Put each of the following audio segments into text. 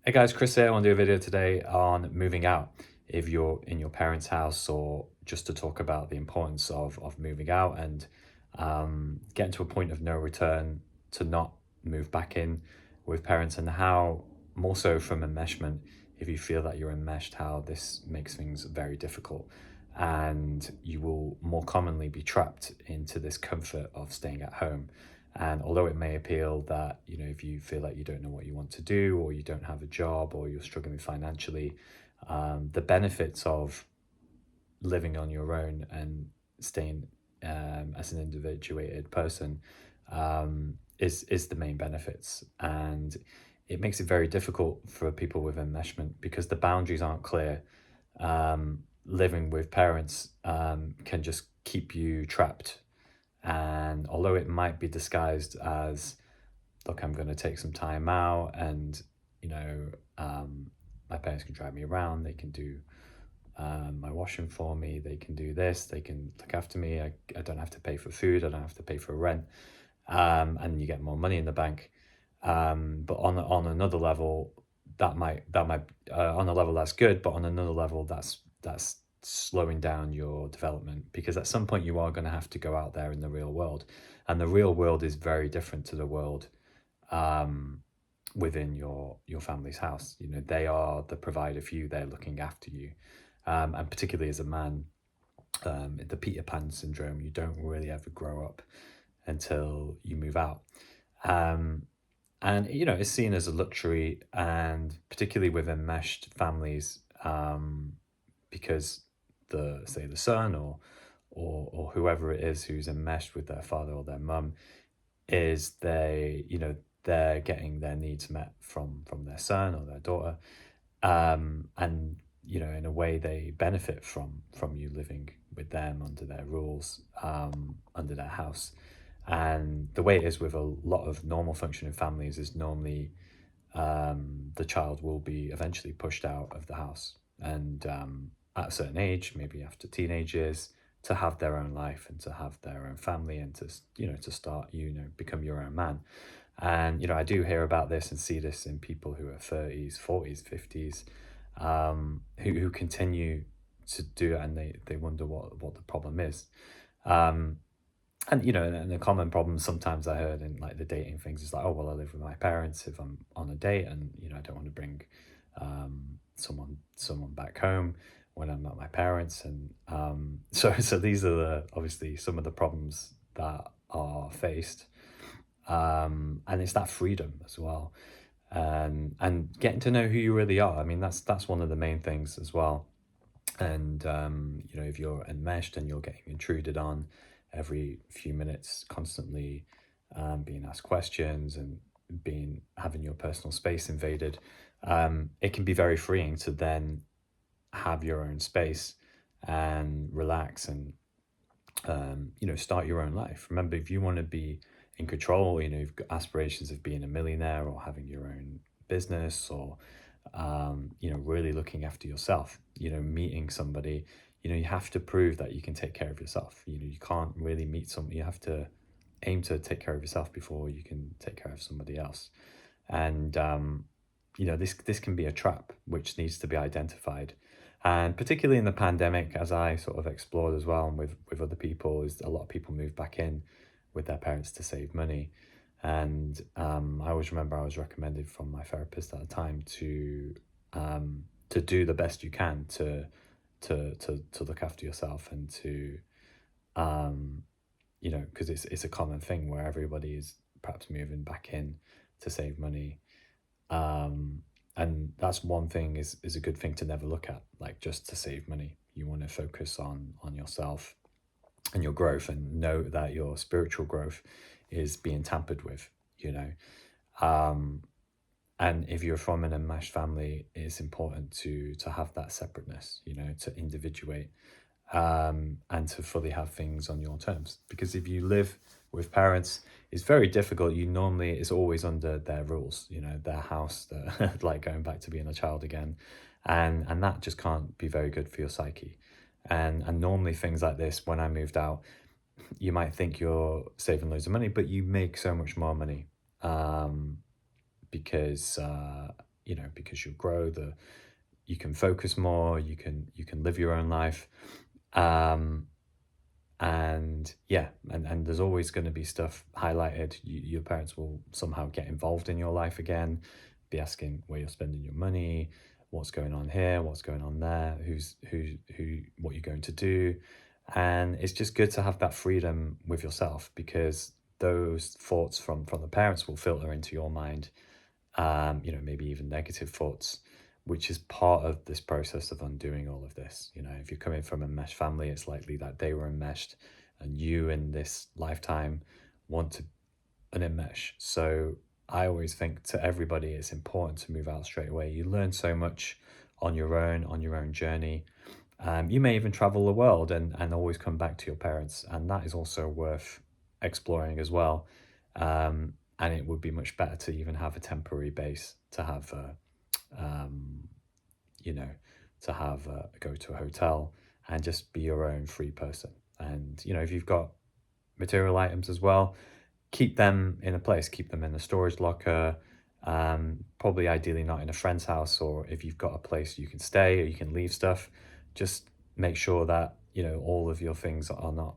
Hey guys, Chris here. I want to do a video today on moving out. If you're in your parents' house, or just to talk about the importance of moving out and getting to a point of no return to not move back in with parents, and how more so from enmeshment, if you feel that you're enmeshed, how this makes things very difficult. And you will more commonly be trapped into this comfort of staying at home. And although it may appeal that, if you feel like you don't know what you want to do, or you don't have a job, or you're struggling financially, the benefits of living on your own and staying as an individuated person is the main benefits. And it makes it very difficult for people with enmeshment because the boundaries aren't clear. Living with parents can just keep you trapped, and although it might be disguised as, look, I'm going to take some time out and, you know, my parents can drive me around, they can do my washing for me, they can do this, they can look after me. I don't have to pay for food, I don't have to pay for rent, and you get more money in the bank. But on another level, that might on a level that's good, but on another level that's slowing down your development, because at some point you are going to have to go out there in the real world, and the real world is very different to the world um, within your family's house. They are the provider for you, they're looking after you, and particularly as a man, the Peter Pan syndrome, you don't really ever grow up until you move out. Um, and it's seen as a luxury, and particularly with enmeshed families, because the son, or whoever it is who's enmeshed with their father or their mum, is they're getting their needs met from their son or their daughter, and in a way they benefit from you living with them under their rules, under their house. And the way it is with a lot of normal functioning families is normally, the child will be eventually pushed out of the house, and at a certain age, maybe after teenage years, to have their own life and to have their own family, and to start, become your own man. And I do hear about this and see this in people who are 30s, 40s, 50s, who continue to do it, and they wonder what the problem is. Um, and and the common problem sometimes I heard in like the dating things is like, oh well, I live with my parents if I'm on a date, and I don't want to bring someone back home when I'm not my parents. And so these are obviously some of the problems that are faced. And it's that freedom as well, and getting to know who you really are. I mean, that's one of the main things as well. And if you're enmeshed and you're getting intruded on every few minutes, constantly being asked questions and being having your personal space invaded, it can be very freeing to then have your own space and relax, and start your own life. Remember, if you want to be in control, you've got aspirations of being a millionaire or having your own business, or really looking after yourself, meeting somebody, you have to prove that you can take care of yourself. You can't really meet somebody. You have to aim to take care of yourself before you can take care of somebody else. And this can be a trap which needs to be identified. And particularly in the pandemic, as I sort of explored as well, and with other people, is a lot of people moved back in with their parents to save money. And I always remember I was recommended from my therapist at the time to do the best you can to look after yourself, and to because it's a common thing where everybody is perhaps moving back in to save money. um, and that's one thing, is a good thing to never look at, like just to save money. You want to focus on yourself and your growth, and know that your spiritual growth is being tampered with, you know. Um, and if you're from an enmeshed family, it's important to have that separateness, to individuate, and to fully have things on your terms. Because if you live with parents, it's very difficult. It's always under their rules, their house, like going back to being a child again, and that just can't be very good for your psyche. And normally things like this, when I moved out, you might think you're saving loads of money, but you make so much more money, because because you'll grow, you can focus more, you can live your own life. Um, and yeah, and there's always going to be stuff highlighted. Your parents will somehow get involved in your life again, be asking where you're spending your money, what's going on here, what's going on there, what you're going to do. And it's just good to have that freedom with yourself, because those thoughts from the parents will filter into your mind, maybe even negative thoughts, which is part of this process of undoing all of this. If you're coming from a mesh family, it's likely that they were enmeshed, and you in this lifetime want to unenmesh. So I always think to everybody, it's important to move out straight away. You learn so much on your own journey. You may even travel the world and always come back to your parents, and that is also worth exploring as well. And it would be much better to even have a temporary base, to have um, you know, go to a hotel and just be your own free person. And if you've got material items as well, keep them in a place, keep them in a storage locker. Probably ideally not in a friend's house, or if you've got a place you can stay or you can leave stuff, just make sure that all of your things are not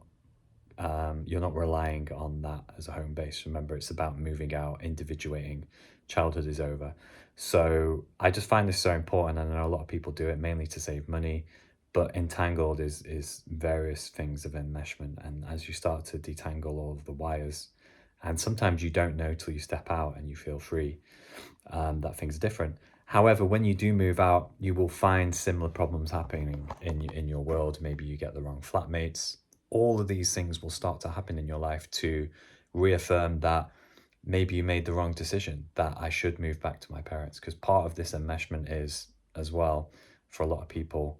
you're not relying on that as a home base. Remember, it's about moving out, individuating. Childhood is over. So I just find this so important, and I know a lot of people do it mainly to save money. But entangled is various things of enmeshment, and as you start to detangle all of the wires, and sometimes you don't know till you step out and you feel free, that things are different. However, when you do move out, you will find similar problems happening in your world. Maybe you get the wrong flatmates. All of these things will start to happen in your life to reaffirm that maybe you made the wrong decision, that I should move back to my parents. Because part of this enmeshment is, as well, for a lot of people,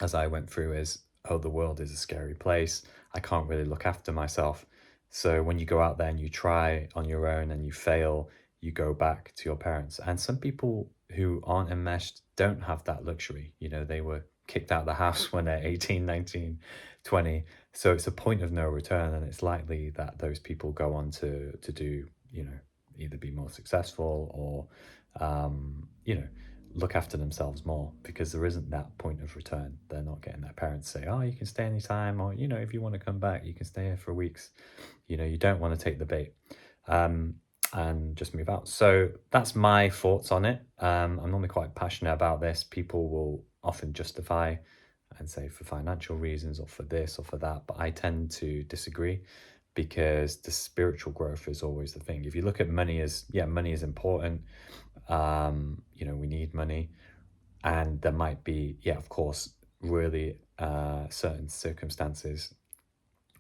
as I went through, is, oh, the world is a scary place. I can't really look after myself. So when you go out there and you try on your own and you fail, you go back to your parents. And some people who aren't enmeshed don't have that luxury. They were kicked out of the house when they're 18, 19, 20. So it's a point of no return. And it's likely that those people go on to do, either be more successful or, look after themselves more, because there isn't that point of return. They're not getting their parents say, oh, you can stay anytime, or if you want to come back, you can stay here for weeks. You don't want to take the bait, um, and just move out. So that's my thoughts on it. I'm normally quite passionate about this. People will often justify and say for financial reasons or for this or for that, but I tend to disagree, because the spiritual growth is always the thing. If you look at money as, yeah, money is important. We need money, and there might be, yeah, of course, really certain circumstances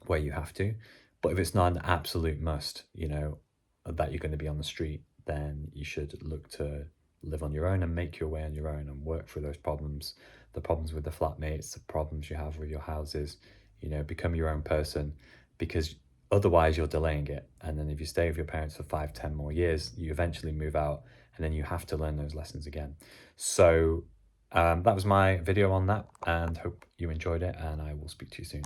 where you have to. But if it's not an absolute must, that you're going to be on the street, then you should look to live on your own and make your way on your own and work through those problems, the problems with the flatmates, the problems you have with your houses. Become your own person, because otherwise you're delaying it. And then if you stay with your parents for 5, 10 more years, you eventually move out, and then you have to learn those lessons again. So that was my video on that, and hope you enjoyed it, and I will speak to you soon.